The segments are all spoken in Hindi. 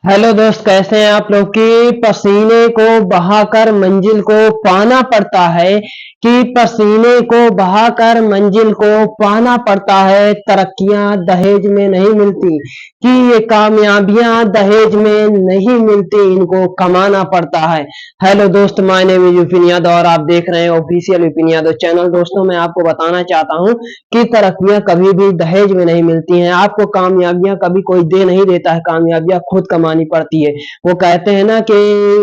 हेलो दोस्त, कैसे हैं आप लोग? कि पसीने को बहाकर मंजिल को पाना पड़ता है, कि पसीने को बहाकर मंजिल को पाना पड़ता है। तरक्कियां दहेज में नहीं मिलती, कि ये कामयाबियां दहेज में नहीं मिलती, इनको कमाना पड़ता है। हेलो दोस्त, my name is Vipin Yadav और आप देख रहे हैं ऑफिशियल विपिन यादव चैनल। दोस्तों, मैं आपको बताना चाहता हूं कि तरक्कियां कभी भी दहेज में नहीं मिलती हैं। आपको कामयाबियां कभी कोई दे नहीं देता है, कामयाबियां खुद कमानी पड़ती है। वो कहते हैं ना कि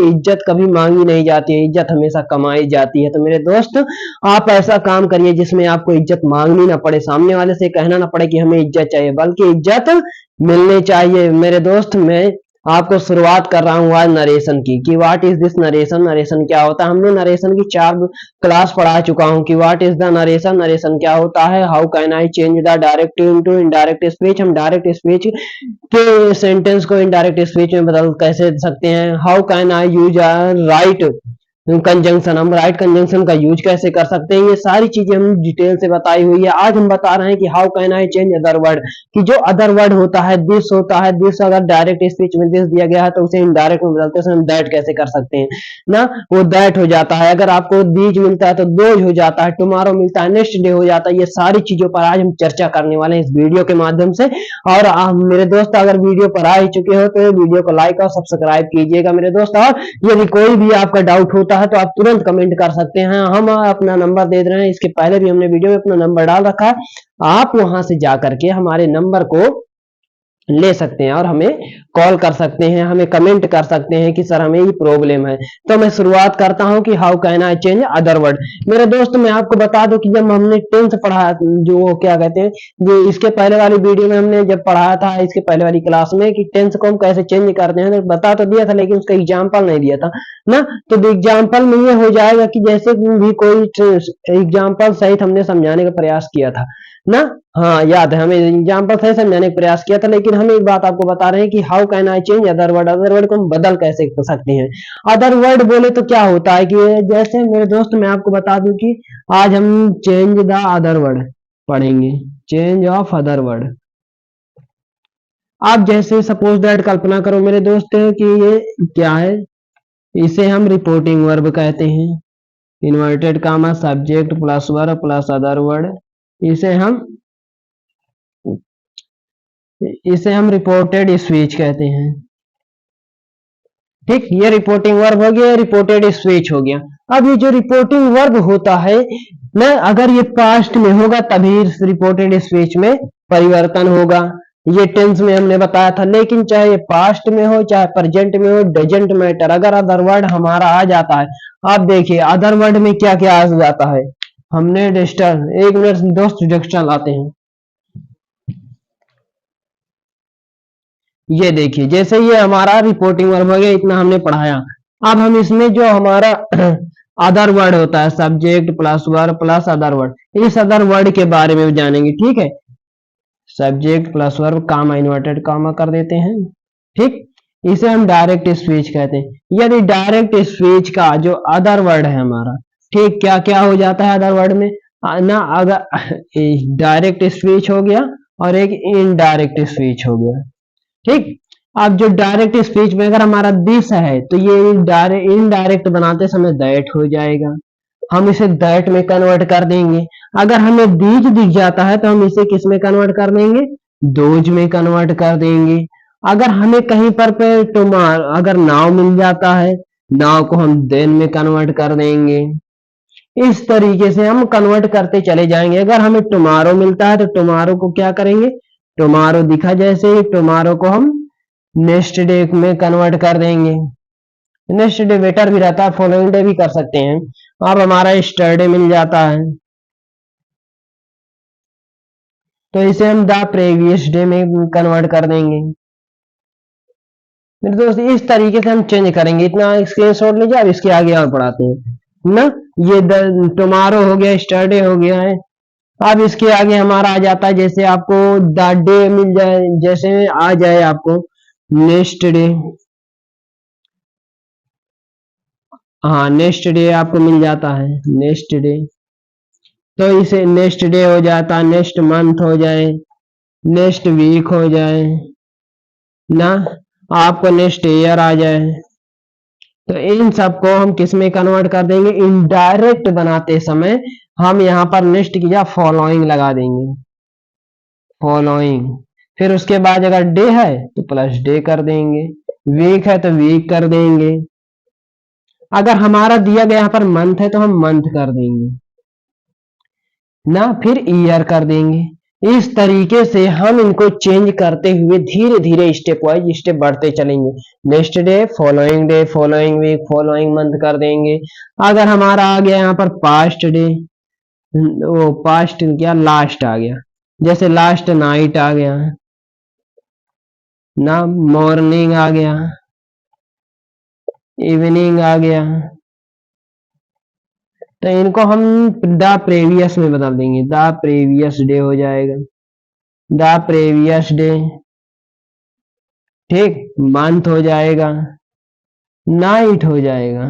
इज्जत कभी मांगी नहीं जाती है, इज्जत हमेशा कमाई जाती है। तो मेरे दोस्त, आप ऐसा काम करिए जिसमें आपको इज्जत मांगनी ना पड़े, सामने वाले से कहना ना पड़े कि हमें इज्जत चाहिए, बल्कि इज्जत मिलनी चाहिए। मेरे दोस्त, मैं आपको शुरुआत कर रहा हूँ आज नरेशन की, कि what is this narration. Narration क्या होता है? हमने नरेशन की 4 क्लास पढ़ा चुका हूँ कि what is the narration, narration क्या होता है, how can I change the direct into indirect speech, हम डायरेक्ट स्पीच के सेंटेंस को इनडायरेक्ट स्पीच में बदल कैसे सकते हैं, how can I use right conjunction, हम राइट कंजंक्शन का यूज कैसे कर सकते हैं। ये सारी चीजें हम डिटेल से बताई हुई है। आज हम बता रहे हैं कि how can I change other word, कि जो अदर वर्ड होता है, दिस होता है, दिस अगर डायरेक्ट स्पीच में दिस दिया गया है तो उसे इनडायरेक्ट में बदलते हैं, हम दैट कैसे कर सकते हैं ना, वो दैट हो जाता है। अगर आपको दीज मिलता है तो दोज हो जाता है, टुमारो मिलता है नेक्स्ट डे हो जाता है। ये सारी चीजों पर आज हम चर्चा करने वाले हैं इस वीडियो के माध्यम से। और मेरे दोस्त, अगर वीडियो पर आ ही चुके हो तो वीडियो को लाइक और सब्सक्राइब कीजिएगा मेरे दोस्त। और यदि कोई भी आपका डाउट होता है तो आप तुरंत कमेंट कर सकते हैं। हम अपना नंबर दे रहे हैं, इसके पहले भी हमने वीडियो में अपना नंबर डाल रखा है। आप वहां से जा करके हमारे नंबर को ले सकते हैं और हमें कॉल कर सकते हैं, हमें कमेंट कर सकते हैं कि सर हमें ये प्रॉब्लम है। तो मैं शुरुआत करता हूं कि how can I change other word. मेरे दोस्त, मैं आपको बता दूं कि जब हमने टेंथ पढ़ा, जो क्या कहते हैं, जो इसके पहले वाली वीडियो में हमने जब पढ़ाया था, इसके पहले वाली क्लास में, कि टेंथ को हम कैसे चेंज करते हैं, तो बता तो दिया था लेकिन उसका एग्जाम्पल नहीं दिया था ना। तो एग्जाम्पल में ये हो जाएगा कि जैसे भी कोई एग्जाम्पल सहित हमने समझाने का प्रयास किया था ना। हाँ, याद है, हमें एग्जाम्पल सही समझाने का प्रयास किया था। लेकिन हम एक बात आपको बता रहे हैं कि how can I change other word, other word को हम बदल कैसे कर सकते हैं। अदर वर्ड बोले तो क्या होता है कि जैसे मेरे दोस्त, मैं आपको बता दूं कि आज हम चेंज द अदर वर्ड पढ़ेंगे, चेंज ऑफ अदर वर्ड। आप जैसे सपोज दैट कल्पना करो मेरे दोस्त कि ये क्या है, इसे हम रिपोर्टिंग वर्ब कहते हैं। Inverted comma subject plus verb plus other word, इसे हम इसे हम रिपोर्टेड स्पीच कहते हैं। ठीक, ये रिपोर्टिंग वर्ब हो गया, रिपोर्टेड स्पीच हो गया। अब ये जो रिपोर्टिंग वर्ब होता है ना, अगर ये पास्ट में होगा तभी रिपोर्टेड स्पीच में परिवर्तन होगा। ये टेंस में हमने बताया था। लेकिन चाहे ये पास्ट में हो चाहे प्रेजेंट में हो, डजेंट मैटर, अगर अदर वर्ड हमारा आ जाता है। आप देखिए अदर वर्ड में क्या क्या आ जाता है। हमने डिस्टर, एक मिनट दोस्त, डिस्टर लाते हैं। ये देखिए, जैसे ये हमारा रिपोर्टिंग वर्ब हो गया, इतना हमने पढ़ाया। अब हम इसमें जो हमारा अदर वर्ड होता है, subject plus verb plus other word, इस अदर वर्ड के बारे में जानेंगे। ठीक है, सब्जेक्ट प्लस वर्ब कामा इन्वर्टेड कामा कर देते हैं। ठीक, इसे हम डायरेक्ट स्पीच कहते हैं। यदि डायरेक्ट स्पीच का जो अदर वर्ड है हमारा, ठीक, क्या क्या हो जाता है अदर वर्ड में ना, अगर डायरेक्ट स्पीच हो गया और एक इनडायरेक्ट स्पीच हो गया। ठीक, अब जो डायरेक्ट स्पीच में अगर हमारा दिस है तो ये इनडायरेक्ट बनाते समय दैट हो जाएगा, हम इसे दैट में कन्वर्ट कर देंगे। अगर हमें दीज दिख जाता है तो हम इसे किस में कन्वर्ट कर देंगे, दोज में कन्वर्ट कर देंगे। अगर हमें कहीं पर पे टुमार, अगर नाव मिल जाता है, नाव को हम देन में कन्वर्ट कर देंगे। इस तरीके से हम कन्वर्ट करते चले जाएंगे। अगर हमें टुमारो मिलता है तो टुमारो को क्या करेंगे, टुमारो दिखा जैसे ही, टुमारो को हम नेक्स्ट डे में कन्वर्ट कर देंगे। नेक्स्ट डे बेटर भी रहता है, फॉलोइंग डे भी कर सकते हैं। अब हमारा स्टरडे मिल जाता है तो इसे हम द प्रीवियस डे में कन्वर्ट कर देंगे। मेरे दोस्त, इस तरीके से हम चेंज करेंगे। इतना स्क्रीनशॉट लीजिए, अब इसके आगे और पढ़ाते हैं ना। ये टुमारो हो गया, स्टरडे हो गया है। अब इसके आगे हमारा आ जाता है, जैसे आपको द डे मिल जाए, जैसे आ जाए आपको नेक्स्ट डे। हाँ, नेक्स्ट डे आपको मिल जाता है, नेक्स्ट डे, तो इसे नेक्स्ट डे हो जाता, नेक्स्ट मंथ हो जाए, नेक्स्ट वीक हो जाए ना। आपको नेक्स्ट ईयर आ जाए, तो इन सबको हम किस में कन्वर्ट कर देंगे, इनडायरेक्ट बनाते समय हम यहाँ पर नेक्स्ट की जगह फॉलोइंग लगा देंगे, फॉलोइंग। फिर उसके बाद अगर डे है तो प्लस डे कर देंगे, वीक है तो वीक कर देंगे, अगर हमारा दिया गया यहाँ पर मंथ है तो हम मंथ कर देंगे ना, फिर ईयर कर देंगे। इस तरीके से हम इनको चेंज करते हुए धीरे धीरे स्टेप वाइज स्टेप बढ़ते चलेंगे। Next day, following week, following month कर देंगे। अगर हमारा आ गया यहाँ पर पास्ट डे, वो पास्ट क्या, लास्ट आ गया, जैसे लास्ट नाइट आ गया ना, मॉर्निंग आ गया, इवनिंग आ गया, तो इनको हम द प्रेवियस में बदल देंगे, द प्रेवियस डे हो जाएगा, द प्रेवियस डे, ठीक, मंथ हो जाएगा, नाइट हो जाएगा,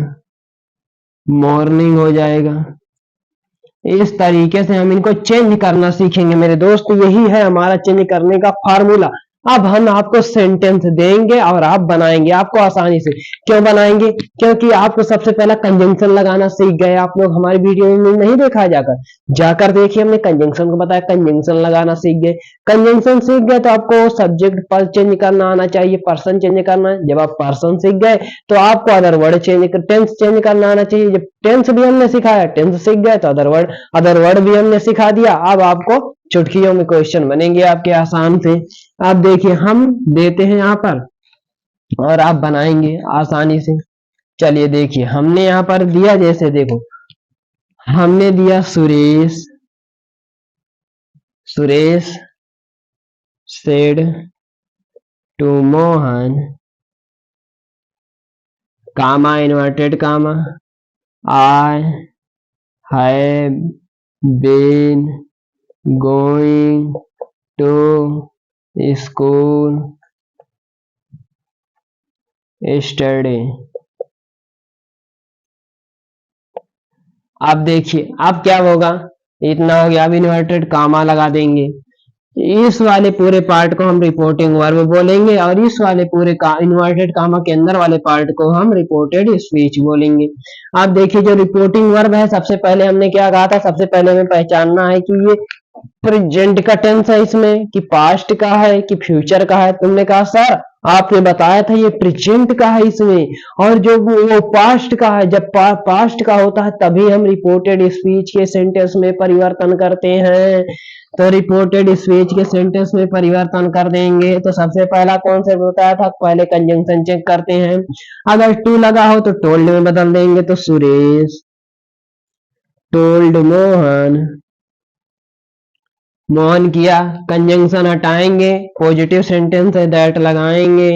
मॉर्निंग हो जाएगा। इस तरीके से हम इनको चेंज करना सीखेंगे मेरे दोस्त, यही है हमारा चेंज करने का फार्मूला। अब हम आपको सेंटेंस देंगे और आप बनाएंगे, आपको आसानी से। क्यों बनाएंगे, क्योंकि आपको सबसे पहला कंजंक्शन लगाना सीख गए आप लोग, हमारी वीडियो में नहीं देखा है, जाकर जाकर देखिए, हमने कंजंक्शन को बताया, कंजंक्शन लगाना सीख गए। कंजंक्शन सीख गए तो आपको सब्जेक्ट पर चेंज करना आना चाहिए, पर्सन चेंज करना है। जब आप पर्सन सीख गए तो आपको other word change, tense change करना आना चाहिए। जब टेंस भी हमने सिखाया, टेंस सीख गए तो अदर वर्ड भी हमने सिखा दिया। अब आपको चुटकियों में क्वेश्चन बनेंगे आपके आसान से। आप देखिए हम देते हैं यहाँ पर और आप बनाएंगे आसानी से। चलिए देखिए हमने यहाँ पर दिया, जैसे देखो हमने दिया Suresh, Suresh said to Mohan, comma inverted comma, I have been going to school study. अब देखिए अब क्या होगा, इतना हो गया, अब इन्वर्टेड कामा लगा देंगे। इस वाले पूरे पार्ट को हम रिपोर्टिंग वर्ब बोलेंगे और इस वाले पूरे इन्वर्टेड कामा के अंदर वाले पार्ट को हम रिपोर्टेड स्पीच बोलेंगे। अब देखिए जो रिपोर्टिंग वर्ब है, सबसे पहले हमने क्या कहा था, सबसे पहले हमें पहचानना है कि ये प्रेजेंट का टेंस है इसमें, कि पास्ट का है, कि फ्यूचर का है। तुमने कहा सर आपने बताया था ये प्रेजेंट का है इसमें, और जो वो पास्ट का है। जब पास्ट का होता है तभी हम रिपोर्टेड स्पीच के सेंटेंस में परिवर्तन करते हैं। तो रिपोर्टेड स्पीच के सेंटेंस में परिवर्तन कर देंगे। तो सबसे पहला कौन से बताया था, पहले कंजंक्शन चेक करते हैं। अगर टू लगा हो तो टोल्ड में बदल देंगे, तो सुरेश टोल्ड मोहन, मोहन किया, कंजंक्शन हटाएंगे, पॉजिटिव सेंटेंस है दैट लगाएंगे।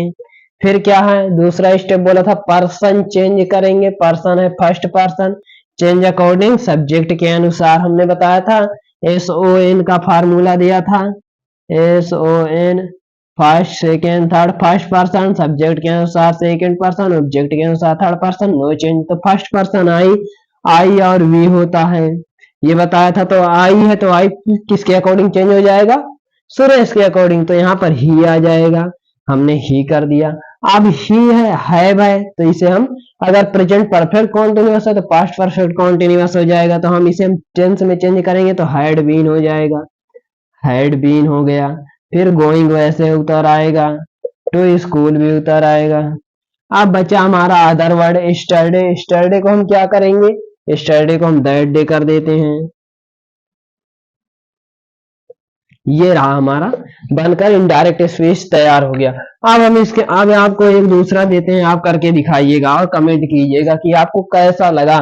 फिर क्या है, दूसरा स्टेप बोला था पर्सन चेंज करेंगे, पर्सन है first person, change according subject के अनुसार हमने बताया था। SON का फार्मूला दिया था, SON first second third, first person subject के अनुसार सेकेंड पर्सन, ऑब्जेक्ट के अनुसार थर्ड पर्सन, नो चेंज। तो फर्स्ट पर्सन आई और वी होता है, ये बताया था। तो आई है तो आई किसके अकॉर्डिंग चेंज हो जाएगा, सुरेश के अकॉर्डिंग, तो यहाँ पर ही आ जाएगा, हमने ही कर दिया। अब ही है, हैव है, तो इसे हम अगर प्रेजेंट परफेक्ट कॉन्टिन्यूअस है तो पास्ट परफेक्ट कॉन्टिन्यूअस हो जाएगा, तो हम इसे हम टेंस में चेंज करेंगे तो हैड बीन हो जाएगा, हैड बीन हो गया। फिर गोइंग वैसे उतर आएगा, टू स्कूल भी उतर आएगा। अब बचा हमारा अदर वर्ड स्टरडे, स्टरडे को हम क्या करेंगे, स्टरडे को हम दैट डे कर देते हैं। ये रहा हमारा बनकर इनडायरेक्ट स्पीच तैयार हो गया। अब हम इसके अब आपको एक दूसरा देते हैं, आप करके दिखाइएगा और कमेंट कीजिएगा कि आपको कैसा लगा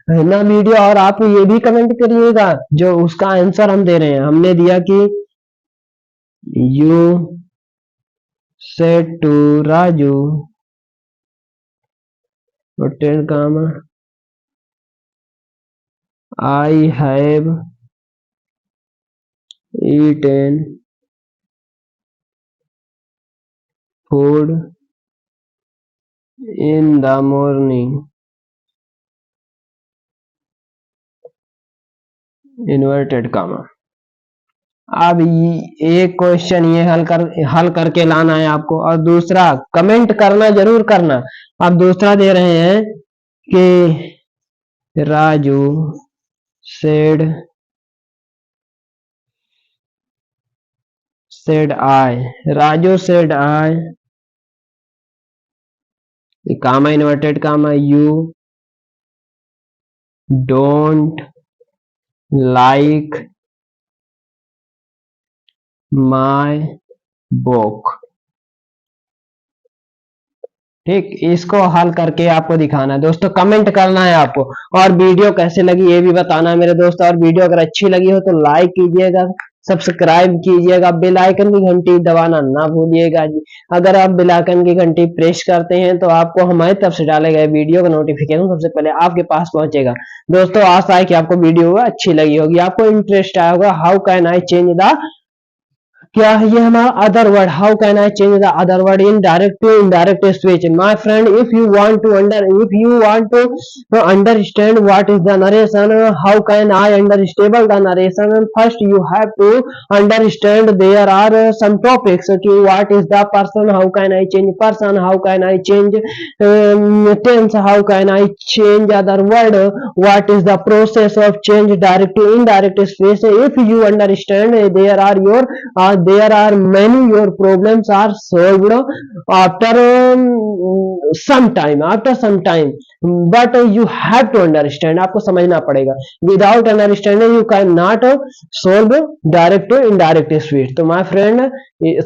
है ना वीडियो। और आप ये भी कमेंट करिएगा जो उसका आंसर हम दे रहे हैं। हमने दिया कि you said to Raju hotel comma I have eaten food in the morning, inverted comma. अब एक क्वेश्चन ये हल करके लाना है आपको, और दूसरा कमेंट करना जरूर करना। अब दूसरा दे रहे हैं कि Raju said Raju said I comma inverted comma you don't like my book. ठीक, इसको हल करके आपको दिखाना है दोस्तों, कमेंट करना है आपको, और वीडियो कैसे लगी ये भी बताना है मेरे दोस्त। और वीडियो अगर अच्छी लगी हो तो लाइक कीजिएगा, सब्सक्राइब कीजिएगा, बेल आइकन की घंटी दबाना ना भूलिएगा जी। अगर आप बेल आइकन की घंटी प्रेस करते हैं तो आपको हमारी तरफ से डाले गए वीडियो का नोटिफिकेशन सबसे पहले आपके पास पहुंचेगा। दोस्तों आशा है कि आपको वीडियो अच्छी लगी होगी, आपको इंटरेस्ट आया होगा। How can I change the, क्या है ये हमारा other word, how can I change the other word in direct to indirect speech. My friend, if you want to understand what is the narration, how can I understandable the narration, first you have to understand there are some topics कि what is the person, how can I change person, how can I change tense, how can I change other word, what is the process of change direct to indirect speech. If you understand there are your there are many your problems are solved after some time, but you have to understand, आपको समझना पड़ेगा। without understanding you can not solve direct to indirect speech। तो my friend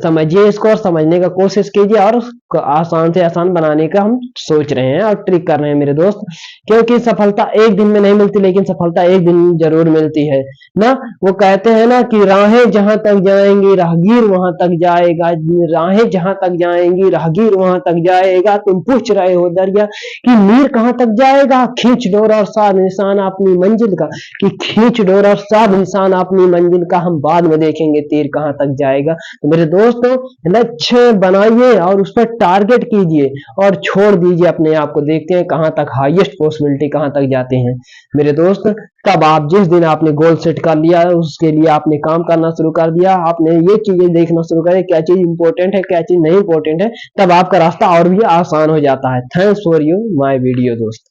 समझिए इसको और समझने का कोशिश कीजिए, और आसान से आसान बनाने का हम सोच रहे हैं और ट्रिक कर रहे हैं मेरे दोस्त, क्योंकि सफलता एक दिन में नहीं मिलती, लेकिन सफलता एक दिन जरूर मिलती है ना। वो कहते हैं ना कि राहें जहां तक जाएंगी राहगीर वहां तक जाएगा, राहें जहां तक जाएंगी राहगीर वहां तक जाएगा। तुम पूछ रहे हो दरिया कि मीर कहां तक जाएगा, खींच डोर और साध निशान अपनी मंजिल का, कि खींच डोर और साध निशान अपनी मंजिल का, हम बाद में देखेंगे तीर कहां तक जाएगा। तो मेरे दोस्तों लक्ष्य बनाइए और उस पर टारगेट कीजिए और छोड़ दीजिए अपने आप को, देखते हैं कहां तक हाईएस्ट पॉसिबिलिटी कहां तक जाते हैं मेरे दोस्त। तब आप जिस दिन आपने गोल सेट कर लिया, उसके लिए आपने काम करना शुरू कर दिया, आपने ये चीजें देखना शुरू करें क्या चीज इंपॉर्टेंट है क्या चीज नहीं इंपॉर्टेंट है, तब आपका रास्ता और भी आसान हो जाता है। Thanks for you my video दोस्त।